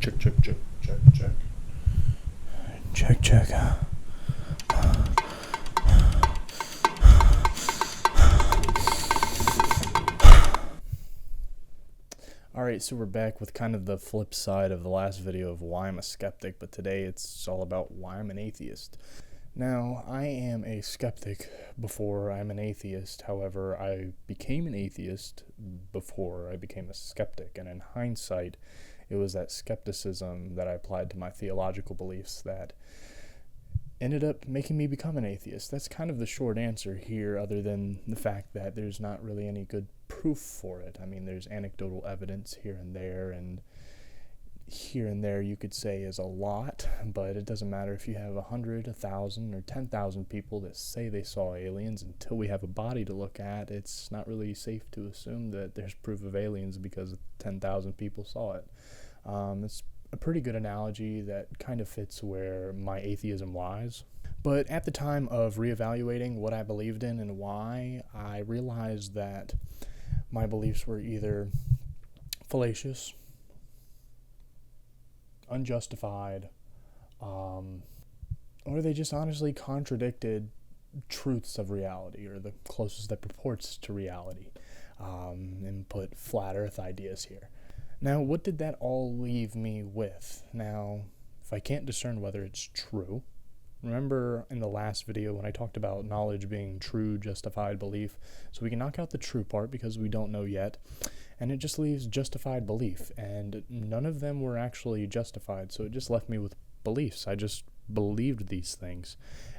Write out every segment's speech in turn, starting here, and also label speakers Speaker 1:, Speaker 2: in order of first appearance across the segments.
Speaker 1: Check, check, check, check, check.
Speaker 2: Check, check. Alright, so we're back with kind of the flip side of the last video of why I'm a skeptic, but today it's all about why I'm an atheist. Now, I am a skeptic before I'm an atheist. However, I became an atheist before I became a skeptic, and in hindsight, it was that skepticism that I applied to my theological beliefs that ended up making me become an atheist. That's kind of the short answer here, other than the fact that there's not really any good proof for it. I mean, there's anecdotal evidence here and there you could say is a lot, but it doesn't matter if you have 100, 1,000, or 10,000 people that say they saw aliens. Until we have a body to look at, it's not really safe to assume that there's proof of aliens because 10,000 people saw it. It's a pretty good analogy that kind of fits where my atheism lies. But at the time of reevaluating what I believed in and why, I realized that my beliefs were either fallacious, unjustified, or they just honestly contradicted truths of reality, or the closest that purports to reality, and put flat earth ideas here. Now, what did that all leave me with? Now, if I can't discern whether it's true, remember in the last video when I talked about knowledge being true, justified belief, so we can knock out the true part because we don't know yet, and it just leaves justified belief, and none of them were actually justified, so it just left me with beliefs. I just believed these things,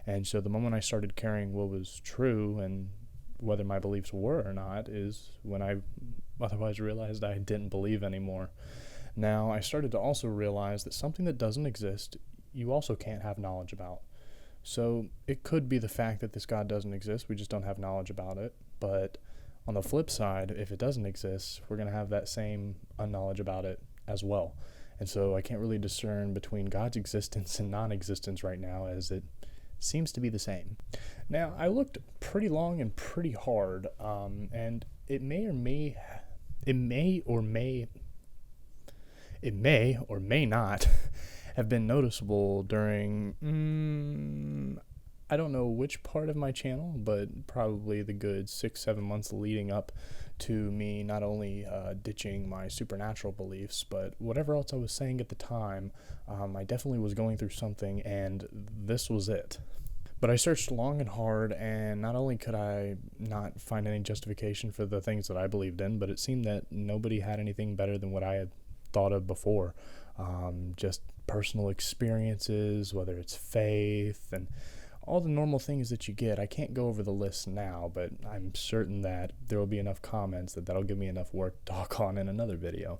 Speaker 2: and so the moment I started caring what was true and whether my beliefs were or not is when I otherwise realized I didn't believe anymore. Now, I started to also realize that something that doesn't exist, you also can't have knowledge about. So it could be the fact that this God doesn't exist, we just don't have knowledge about it. But on the flip side, if it doesn't exist, we're going to have that same unknowledge about it as well. And so I can't really discern between God's existence and non-existence right now, as it seems to be the same. Now, I looked pretty long and pretty hard, and it may or may not have been noticeable during, I don't know which part of my channel, but probably the good 6-7 months leading up to me not only ditching my supernatural beliefs, but whatever else I was saying at the time. I definitely was going through something, and this was it. But I searched long and hard, and not only could I not find any justification for the things that I believed in, but it seemed that nobody had anything better than what I had thought of before. Just personal experiences, whether it's faith, and all the normal things that you get. I can't go over the list now, but I'm certain that there will be enough comments that'll give me enough work to talk on in another video.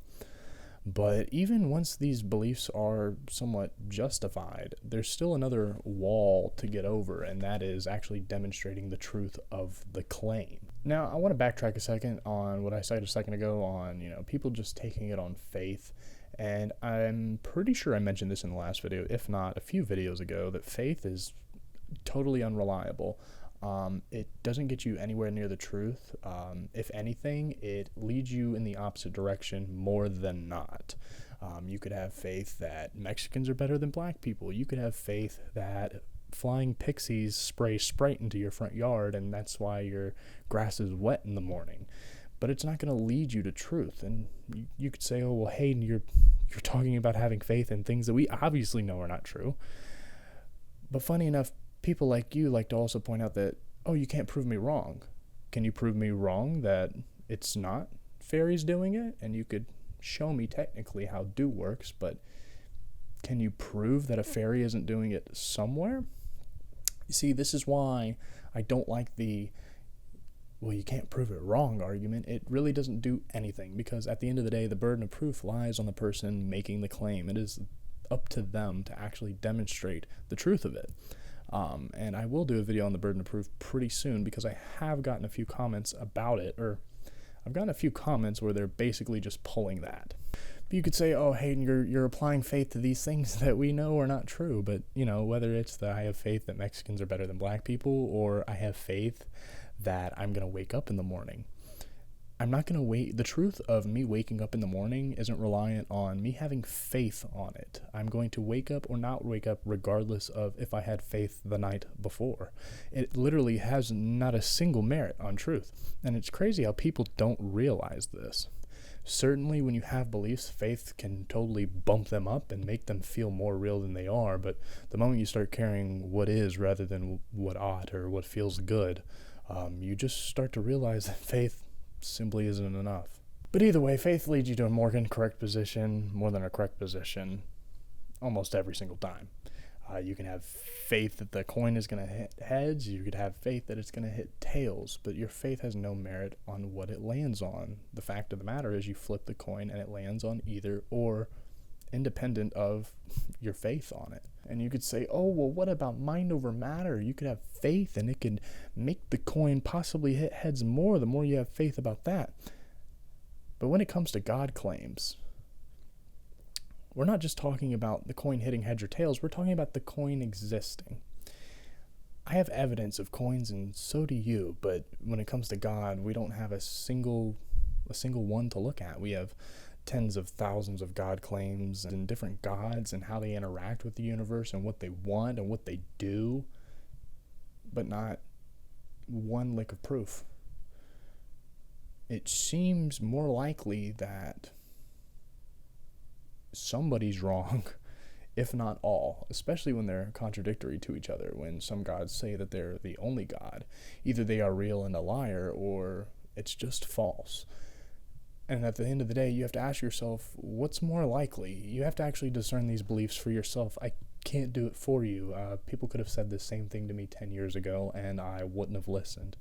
Speaker 2: But even once these beliefs are somewhat justified, there's still another wall to get over, and that is actually demonstrating the truth of the claim. Now, I want to backtrack a second on what I said a second ago on, people just taking it on faith. And I'm pretty sure I mentioned this in the last video, if not a few videos ago, that faith is totally unreliable. It doesn't get you anywhere near the truth. If anything, it leads you in the opposite direction more than not. You could have faith that Mexicans are better than black people. You could have faith that flying pixies spray Sprite into your front yard, and that's why your grass is wet in the morning. But it's not going to lead you to truth. And you could say, oh, well, Hayden, you're talking about having faith in things that we obviously know are not true. But funny enough, people like you like to also point out that, oh, you can't prove me wrong. Can you prove me wrong that it's not fairies doing it? And you could show me technically how do works, but can you prove that a fairy isn't doing it somewhere? You see, this is why I don't like the, well, you can't prove it wrong argument. It really doesn't do anything, because at the end of the day, the burden of proof lies on the person making the claim. It is up to them to actually demonstrate the truth of it. And I will do a video on the burden of proof pretty soon, because I have gotten a few comments about it, or I've gotten a few comments where they're basically just pulling that. But you could say, oh, Hayden, you're applying faith to these things that we know are not true. But, whether it's that I have faith that Mexicans are better than black people, or I have faith that I'm going to wake up in the morning, I'm not going to wait. The truth of me waking up in the morning isn't reliant on me having faith on it. I'm going to wake up or not wake up regardless of if I had faith the night before. It literally has not a single merit on truth. And it's crazy how people don't realize this. Certainly when you have beliefs, faith can totally bump them up and make them feel more real than they are. But the moment you start caring what is rather than what ought or what feels good, you just start to realize that faith simply isn't enough. But either way, faith leads you to a more incorrect position, more than a correct position, almost every single time. You can have faith that the coin is going to hit heads. You could have faith that it's going to hit tails, but your faith has no merit on what it lands on. The fact of the matter is you flip the coin and it lands on either or, independent of your faith on it. And you could say, oh, well, what about mind over matter? You could have faith and it could make the coin possibly hit heads more the more you have faith about that. But when it comes to God claims, we're not just talking about the coin hitting heads or tails, we're talking about the coin existing. I have evidence of coins and so do you, but when it comes to God, we don't have a single one to look at. We have tens of thousands of God claims and different gods and how they interact with the universe and what they want and what they do, but not one lick of proof. It seems more likely that somebody's wrong, if not all, especially when they're contradictory to each other. When some gods say that they're the only God, either they are real and a liar or it's just false. And at the end of the day, you have to ask yourself, what's more likely? You have to actually discern these beliefs for yourself. I can't do it for you. People could have said the same thing to me 10 years ago, and I wouldn't have listened.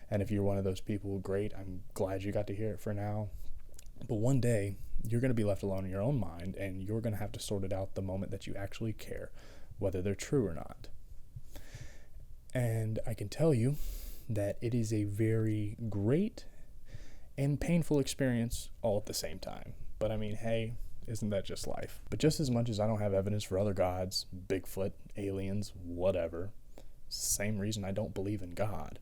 Speaker 2: And if you're one of those people, great. I'm glad you got to hear it for now. But one day, you're going to be left alone in your own mind, and you're going to have to sort it out the moment that you actually care, whether they're true or not. And I can tell you that it is a very great and painful experience all at the same time. But I mean, hey, isn't that just life? But just as much as I don't have evidence for other gods, Bigfoot, aliens, whatever, it's the same reason I don't believe in God.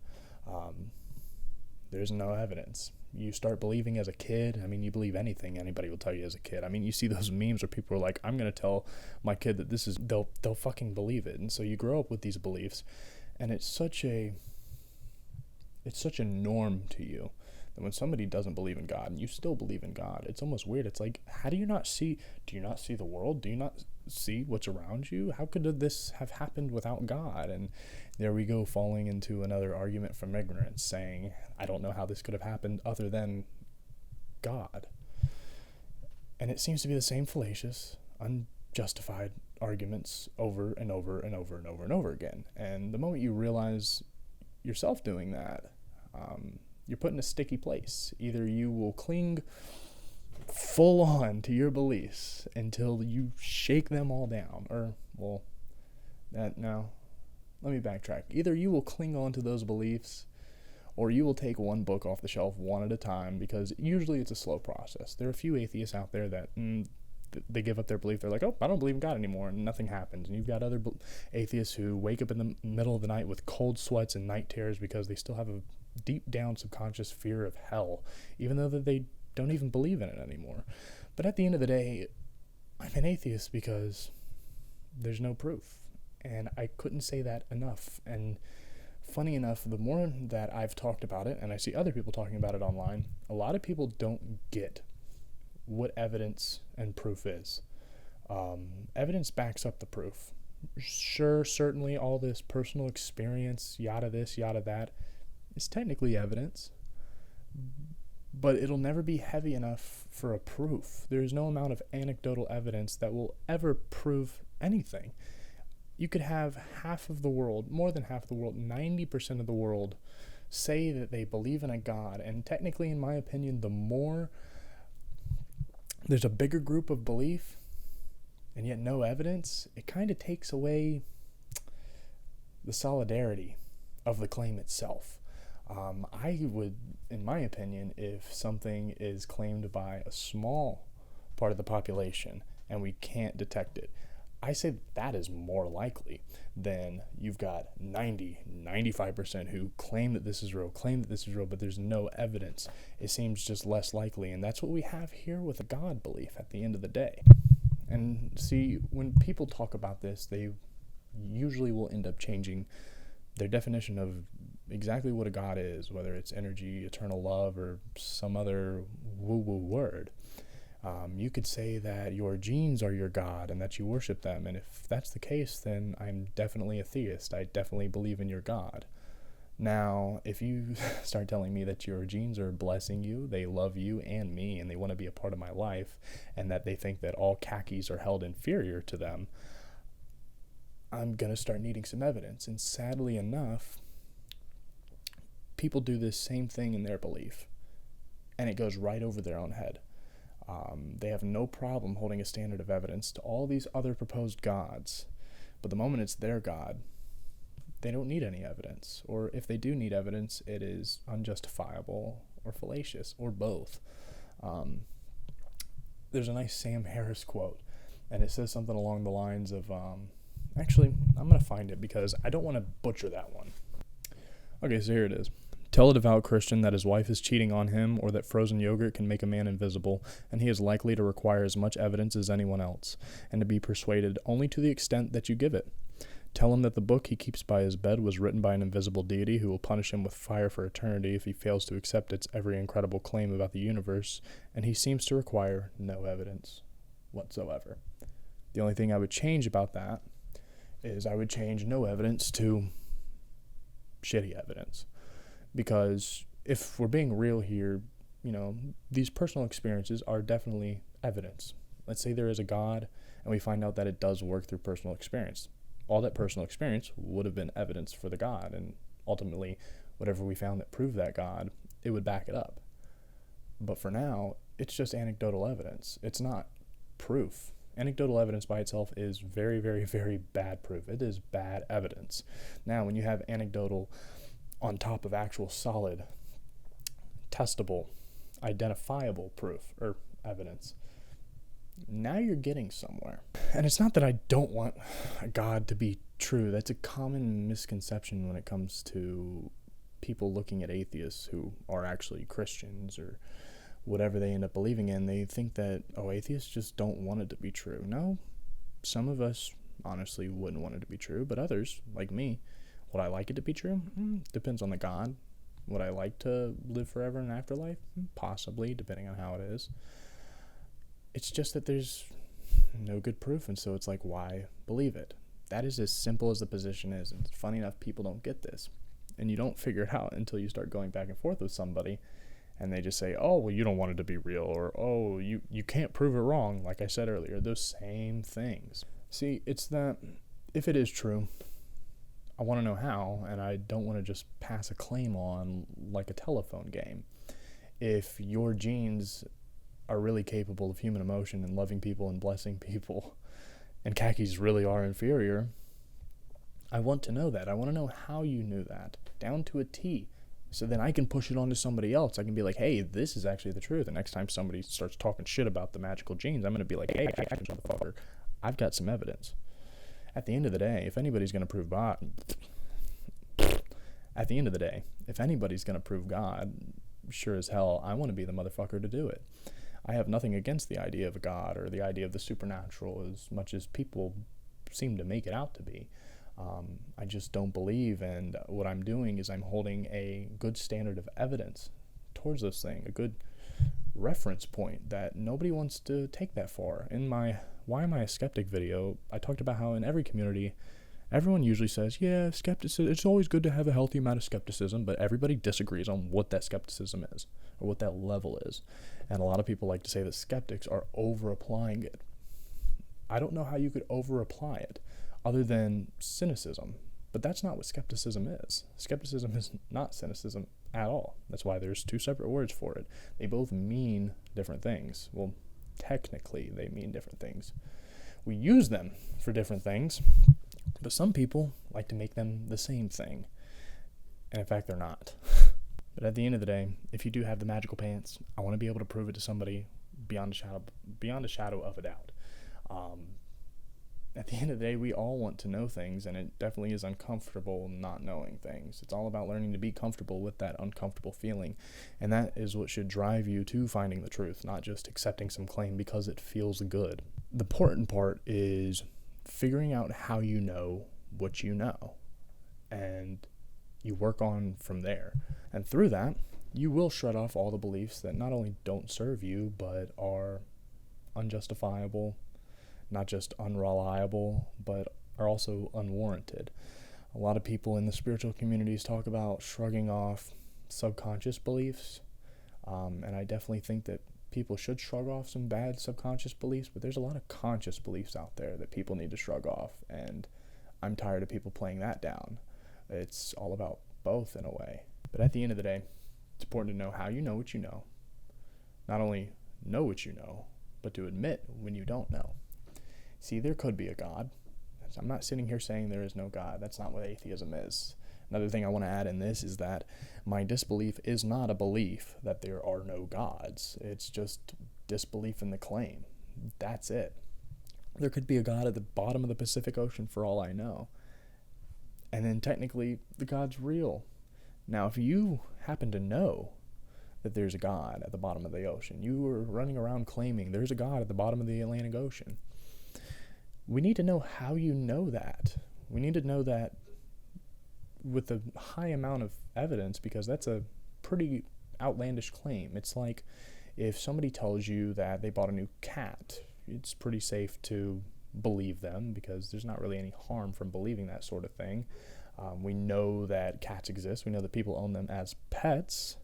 Speaker 2: There's no evidence. You start believing as a kid. I mean, you believe anything anybody will tell you as a kid. I mean, you see those memes where people are like, I'm going to tell my kid that this is, they'll fucking believe it. And so you grow up with these beliefs, and it's such a norm to you. And when somebody doesn't believe in God and you still believe in God, it's almost weird. It's like, do you not see the world? Do you not see what's around you? How could this have happened without God? And there we go, falling into another argument from ignorance, saying, I don't know how this could have happened other than God. And it seems to be the same fallacious, unjustified arguments over and over and over and over and over again. And the moment you realize yourself doing that, you're put in a sticky place. Either you will cling full on to your beliefs until you shake them all down, let me backtrack. Either you will cling on to those beliefs, or you will take one book off the shelf one at a time, because usually it's a slow process. There are a few atheists out there that they give up their belief. They're like, oh, I don't believe in God anymore, and nothing happens. And you've got other atheists who wake up in the middle of the night with cold sweats and night terrors because they still have a deep down subconscious fear of hell, even though that they don't even believe in it anymore. But at the end of the day, I'm an atheist because there's no proof. And I couldn't say that enough. And funny enough, the more that I've talked about it, and I see other people talking about it online, a lot of people don't get what evidence and proof is. Evidence backs up the proof. Sure, certainly all this personal experience, yada this, yada that, is technically evidence, but it'll never be heavy enough for a proof. There's no amount of anecdotal evidence that will ever prove anything. You could have half of the world, more than half of the world, 90% of the world say that they believe in a God, and technically, in my opinion, the more there's a bigger group of belief and yet no evidence, it kind of takes away the solidarity of the claim itself. I would, in my opinion, if something is claimed by a small part of the population and we can't detect it, I say that is more likely than you've got 95% who claim that this is real, but there's no evidence. It seems just less likely, and that's what we have here with a God belief at the end of the day. And see, when people talk about this, they usually will end up changing their definition of exactly what a God is, whether it's energy, eternal love, or some other woo-woo word. You could say that your genes are your God and that you worship them. And if that's the case, then I'm definitely a theist. I definitely believe in your God. Now, if you start telling me that your genes are blessing you, they love you and me, and they want to be a part of my life, and that they think that all khakis are held inferior to them, I'm going to start needing some evidence. And sadly enough, people do this same thing in their belief, and it goes right over their own head. They have no problem holding a standard of evidence to all these other proposed gods, but the moment it's their God, they don't need any evidence. Or if they do need evidence, it is unjustifiable or fallacious or both. There's a nice Sam Harris quote, and it says something along the lines of, actually, I'm going to find it because I don't want to butcher that one. Okay, so here it is. Tell a devout Christian that his wife is cheating on him, or that frozen yogurt can make a man invisible, and he is likely to require as much evidence as anyone else, and to be persuaded only to the extent that you give it. Tell him that the book he keeps by his bed was written by an invisible deity who will punish him with fire for eternity if he fails to accept its every incredible claim about the universe, and he seems to require no evidence whatsoever. The only thing I would change about that is I would change no evidence to shitty evidence. Because if we're being real here, these personal experiences are definitely evidence. Let's say there is a God, and we find out that it does work through personal experience. All that personal experience would have been evidence for the God, and ultimately, whatever we found that proved that God, it would back it up. But for now, it's just anecdotal evidence. It's not proof. Anecdotal evidence by itself is very, very, very bad proof. It is bad evidence. Now, when you have anecdotal on top of actual solid, testable, identifiable proof or evidence, now you're getting somewhere. And it's not that I don't want God to be true. That's a common misconception when it comes to people looking at atheists who are actually Christians or whatever they end up believing in. They think that, atheists just don't want it to be true. No, some of us honestly wouldn't want it to be true, but others, like me, would I like it to be true? Depends on the God. Would I like to live forever in afterlife? Possibly, depending on how it is. It's just that there's no good proof, and so it's like, why believe it? That is as simple as the position is, and funny enough, people don't get this. And you don't figure it out until you start going back and forth with somebody, and they just say, you don't want it to be real, or, you can't prove it wrong, like I said earlier, those same things. See, it's that if it is true, I want to know how, and I don't want to just pass a claim on like a telephone game. If your genes are really capable of human emotion and loving people and blessing people, and khakis really are inferior, I want to know that. I want to know how you knew that, down to a T. So then I can push it on to somebody else. I can be like, hey, this is actually the truth. The next time somebody starts talking shit about the magical genes, I'm going to be like, hey, motherfucker, I've got some evidence. At the end of the day, if anybody's going to prove God, sure as hell, I want to be the motherfucker to do it. I have nothing against the idea of a God or the idea of the supernatural as much as people seem to make it out to be. I just don't believe, and what I'm doing is I'm holding a good standard of evidence towards this thing, a good reference point that nobody wants to take that far. In my Why Am I a Skeptic video, I talked about how in every community, everyone usually says, yeah, skepticism, it's always good to have a healthy amount of skepticism, but everybody disagrees on what that skepticism is, or what that level is. And a lot of people like to say that skeptics are over-applying it. I don't know how you could over-apply it, other than cynicism. But that's not what skepticism is. Skepticism is not cynicism at all. That's why there's two separate words for it. They both mean different things. Well, technically, they mean different things. We use them for different things, but some people like to make them the same thing. And in fact, they're not. But at the end of the day, if you do have the magical pants, I want to be able to prove it to somebody beyond a shadow of a doubt. At the end of the day, we all want to know things, and it definitely is uncomfortable not knowing things. It's all about learning to be comfortable with that uncomfortable feeling, and that is what should drive you to finding the truth, not just accepting some claim because it feels good. The important part is figuring out how you know what you know, and you work on from there. And through that, you will shred off all the beliefs that not only don't serve you, but are unjustifiable, not just unreliable, but are also unwarranted. A lot of people in the spiritual communities talk about shrugging off subconscious beliefs, and I definitely think that people should shrug off some bad subconscious beliefs, but there's a lot of conscious beliefs out there that people need to shrug off, and I'm tired of people playing that down. It's all about both in a way. But at the end of the day, it's important to know how you know what you know. Not only know what you know, but to admit when you don't know. See, there could be a God. I'm not sitting here saying there is no God. That's not what atheism is. Another thing I want to add in this is that my disbelief is not a belief that there are no gods. It's just disbelief in the claim. That's it. There could be a God at the bottom of the Pacific Ocean for all I know. And then technically, the God's real. Now, if you happen to know that there's a God at the bottom of the ocean, you are running around claiming there's a God at the bottom of the Atlantic Ocean, we need to know how you know that. We need to know that with a high amount of evidence, because that's a pretty outlandish claim. It's like if somebody tells you that they bought a new cat, it's pretty safe to believe them because there's not really any harm from believing that sort of thing. We know that cats exist. We know that people own them as pets.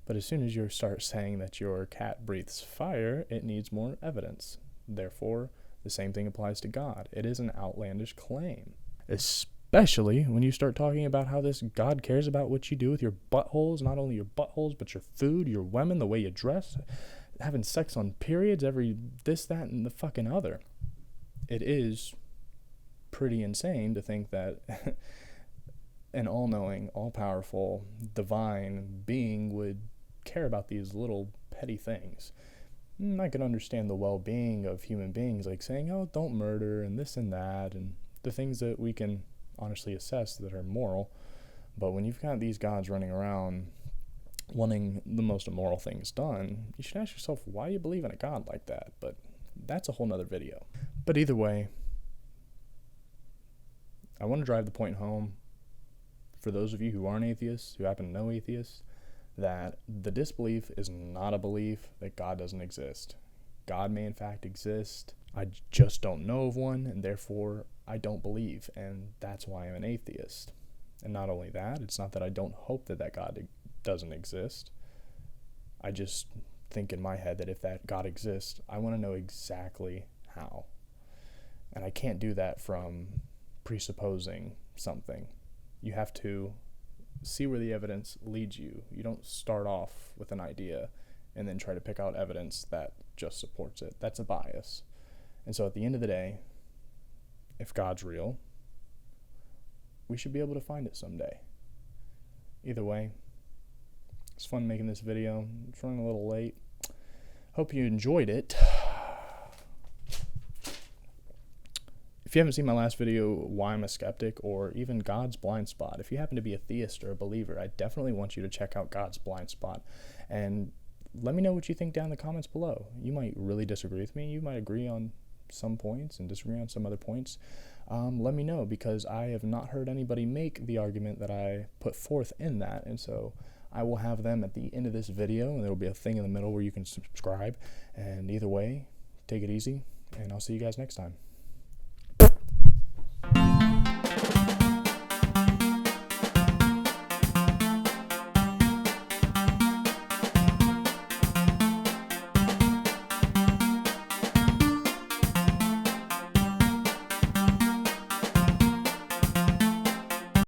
Speaker 2: But as soon as you start saying that your cat breathes fire, it needs more evidence. Therefore, the same thing applies to God. It is an outlandish claim, especially when you start talking about how this God cares about what you do with your buttholes, not only your buttholes, but your food, your women, the way you dress, having sex on periods, every this, that, and the fucking other. It is pretty insane to think that an all-knowing, all-powerful, divine being would care about these little petty things. I can understand the well-being of human beings, like saying, oh, don't murder, and this and that, and the things that we can honestly assess that are moral. But when you've got these gods running around wanting the most immoral things done, you should ask yourself, why you believe in a God like that? But that's a whole nother video. But either way, I want to drive the point home for those of you who aren't atheists, who happen to know atheists, that the disbelief is not a belief that God doesn't exist. God may in fact exist. I just don't know of one, and therefore I don't believe, and that's why I'm an atheist. And not only that, it's not that I don't hope that God doesn't exist. I just think in my head that if that God exists, I want to know exactly how. And I can't do that from presupposing something. You have to see where the evidence leads you. You don't start off with an idea and then try to pick out evidence that just supports it. That's a bias. And so at the end of the day, if God's real, we should be able to find it someday. Either way, it's fun making this video. It's running a little late. Hope you enjoyed it. If you haven't seen my last video, Why I'm a Skeptic, or even God's Blind Spot, if you happen to be a theist or a believer, I definitely want you to check out God's Blind Spot. And let me know what you think down in the comments below. You might really disagree with me. You might agree on some points and disagree on some other points. Let me know, because I have not heard anybody make the argument that I put forth in that. And so I will have them at the end of this video, and there will be a thing in the middle where you can subscribe. And either way, take it easy, and I'll see you guys next time.